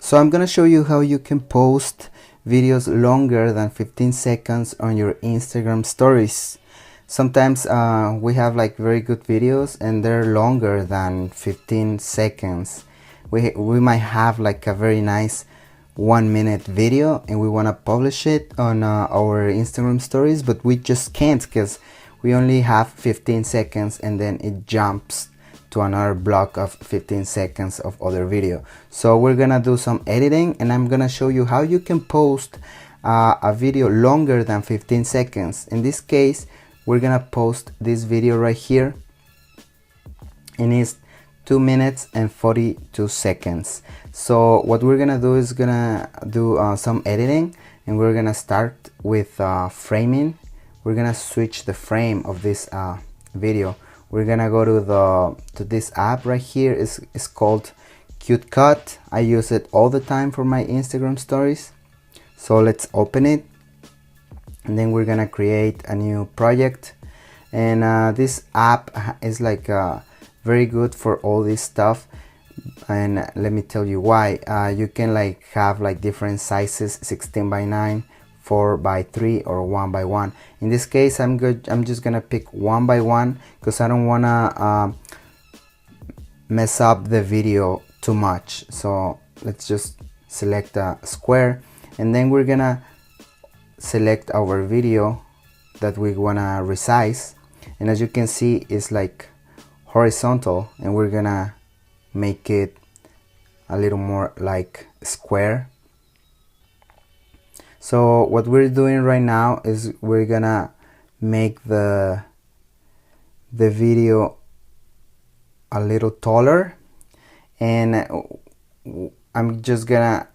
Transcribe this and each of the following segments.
So I'm gonna show you how you can post videos longer than 15 seconds on your Instagram stories. Sometimes we have like very good videos and they're longer than 15 seconds. We might have like a very nice 1-minute video and we want to publish it on our Instagram stories, but we just can't because we only have 15 seconds and then it jumps to another block of 15 seconds of other video. So we're gonna do some editing and I'm gonna show you how you can post a video longer than 15 seconds. In this case, we're gonna post this video right here and it's 2 minutes and 42 seconds. So what we're gonna do is gonna do some editing, and we're gonna start with framing. We're gonna switch the frame of this video. We're gonna go to this app right here. It's called CuteCut. I use it all the time for my Instagram stories. So let's open it, and then we're gonna create a new project. And this app is like very good for all this stuff, and let me tell you why. You can like have like different sizes, 16:9, 4:3, or 1:1. In this case, I'm just gonna pick 1:1 because I don't wanna mess up the video too much. So let's just select a square, and then we're gonna select our video that we wanna resize, and as you can see, it's like horizontal, and we're gonna make it a little more like square. So what we're doing right now is we're gonna make the video a little taller, and I'm just gonna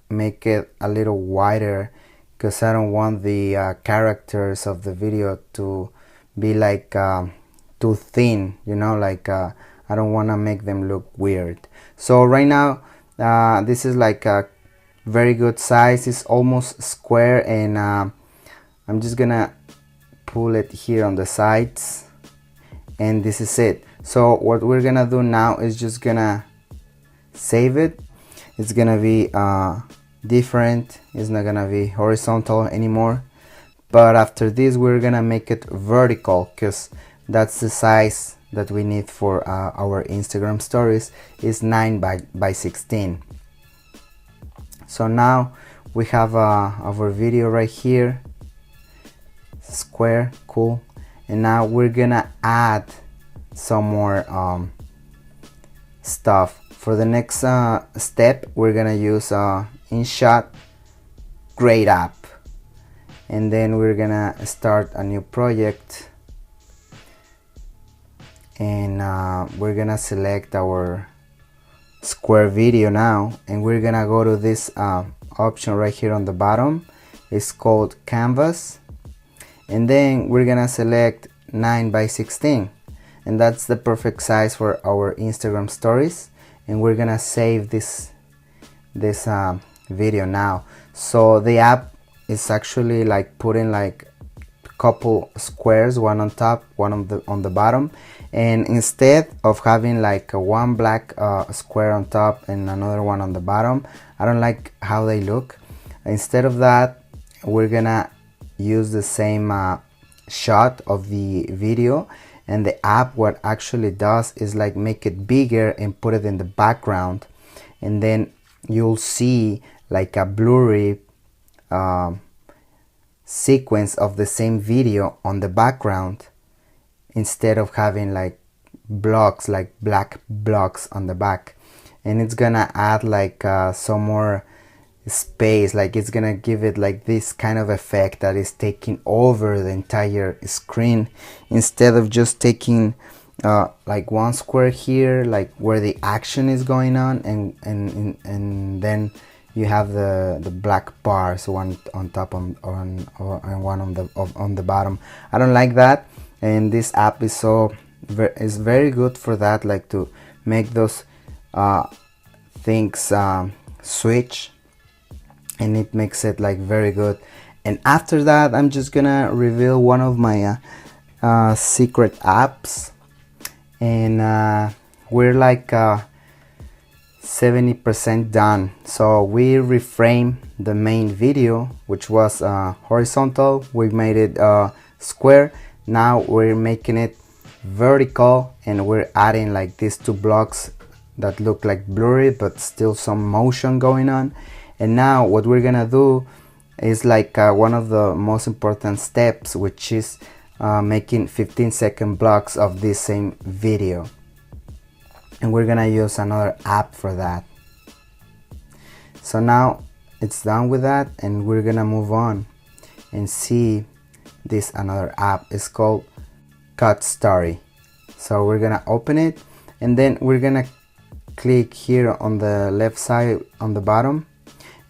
make it a little wider because I don't want the characters of the video to be like too thin, you know, like I don't want to make them look weird. So right now this is like a very good size. It's almost square, and I'm just gonna pull it here on the sides, and this is it. So what we're gonna do now is just gonna save it. It's gonna be different. It's not gonna be horizontal anymore, but after this we're gonna make it vertical because that's the size that we need for our Instagram stories. Is 9:16. So now we have our video right here, square, cool. And now we're gonna add some more stuff. For the next step, we're gonna use InShot, great app, and then we're gonna start a new project, and we're gonna select our square video now, and we're gonna go to this option right here on the bottom. It's called Canvas, and then we're gonna select 9:16, and that's the perfect size for our Instagram stories. And we're gonna save this video now. So the app is actually like putting like couple squares, one on top, one on the bottom, and instead of having like one black square on top and another one on the bottom, I don't like how they look. Instead of that, we're gonna use the same shot of the video, and the app what actually does is like make it bigger and put it in the background, and then you'll see like a blurry sequence of the same video on the background, instead of having like blocks, like black blocks on the back. And it's gonna add like some more space, like it's gonna give it like this kind of effect that is taking over the entire screen, instead of just taking like one square here, like where the action is going on, and then you have the black bars, one on top and one on the bottom. I don't like that, and this app is very good for that, like to make those things switch, and it makes it like very good. And after that, I'm just gonna reveal one of my secret apps, and we're like 70% done. So we reframe the main video, which was horizontal. We made it square. Now we're making it vertical, and we're adding like these two blocks that look like blurry but still some motion going on. And now what we're gonna do is like one of the most important steps, which is making 15-second blocks of this same video, and we're gonna use another app for that. So now it's done with that, and we're gonna move on and see this another app. It's called Cut Story. So we're gonna open it, and then we're gonna click here on the left side on the bottom,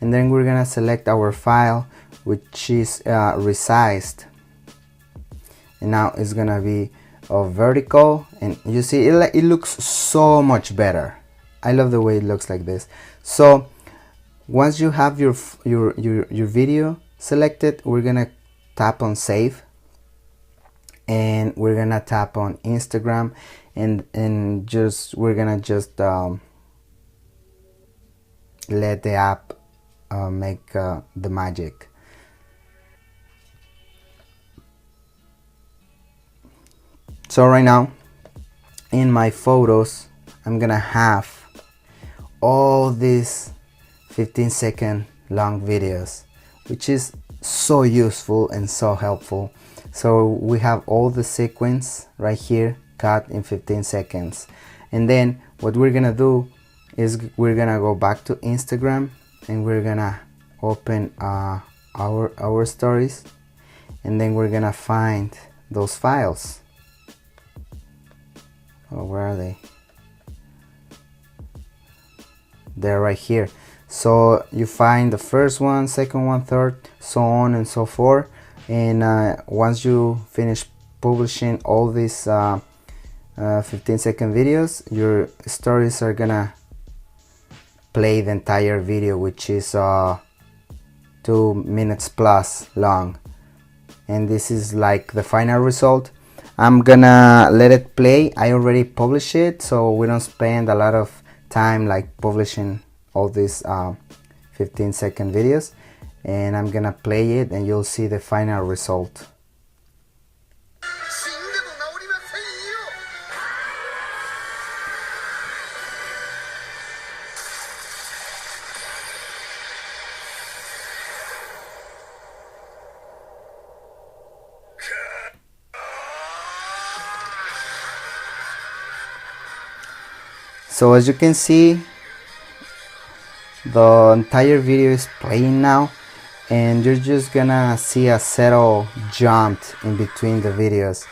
and then we're gonna select our file, which is resized, and now it's gonna be vertical, and you see it looks so much better. I love the way it looks like this. So once you have your video selected, we're gonna tap on save, and we're gonna tap on Instagram, and we're gonna just let the app make the magic. So right now in my photos, I'm gonna have all these 15-second long videos, which is so useful and so helpful. So we have all the sequence right here cut in 15 seconds. And then what we're gonna do is we're gonna go back to Instagram, and we're gonna open our stories, and then we're gonna find those files. Oh, where are they? They're right here. So you find the first one, second one, third, so on and so forth. And once you finish publishing all these 15-second videos, your stories are gonna play the entire video, which is 2 minutes plus long. And this is like the final result. I'm gonna let it play. I already published it, so we don't spend a lot of time like publishing all these 15-second videos. And I'm gonna play it, and you'll see the final result. So as you can see, the entire video is playing now, and you're just gonna see a settle jumped in between the videos,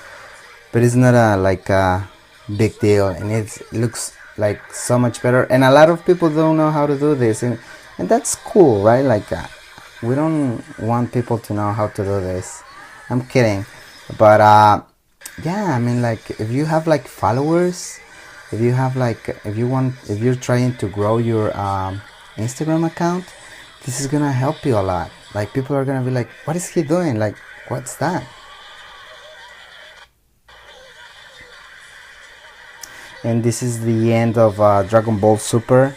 but it's not a big deal, and it looks like so much better. And a lot of people don't know how to do this, and that's cool, right? Like we don't want people to know how to do this. I'm kidding, but yeah, I mean, like, if you have like followers, if you have like, if you're trying to grow your Instagram account, this is gonna help you a lot. Like, people are gonna be like, what is he doing? Like, what's that? And this is the end of Dragon Ball Super.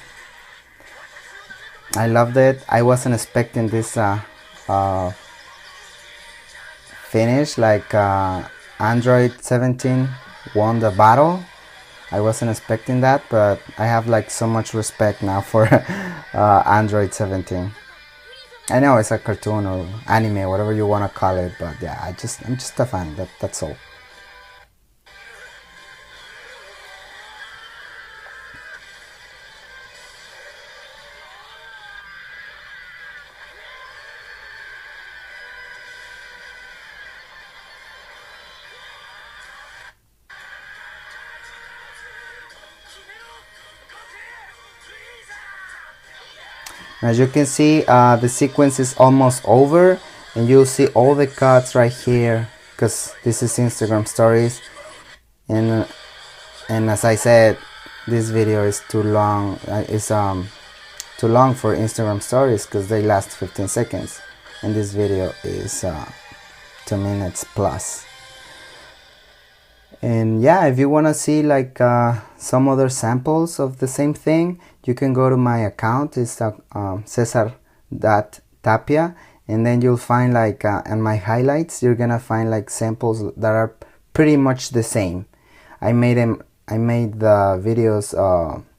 I loved it. I wasn't expecting this finish. Like Android 17 won the battle. I wasn't expecting that, but I have like so much respect now for Android 17. I know it's a cartoon or anime, whatever you want to call it, but yeah, I'm just a fan. That's all. As you can see, the sequence is almost over, and you'll see all the cuts right here, because this is Instagram stories, and as I said, this video is too long. It's too long for Instagram stories because they last 15 seconds, and this video is 2 minutes plus. And yeah, if you want to see like some other samples of the same thing, you can go to my account. It's Cesar.tapia, and then you'll find like in my highlights, you're gonna find like samples that are pretty much the same. I made the videos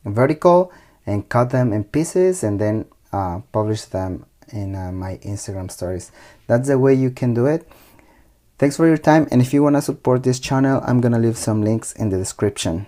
vertical and cut them in pieces, and then publish them in my Instagram stories. That's the way you can do it. Thanks for your time, and if you want to support this channel, I'm gonna leave some links in the description.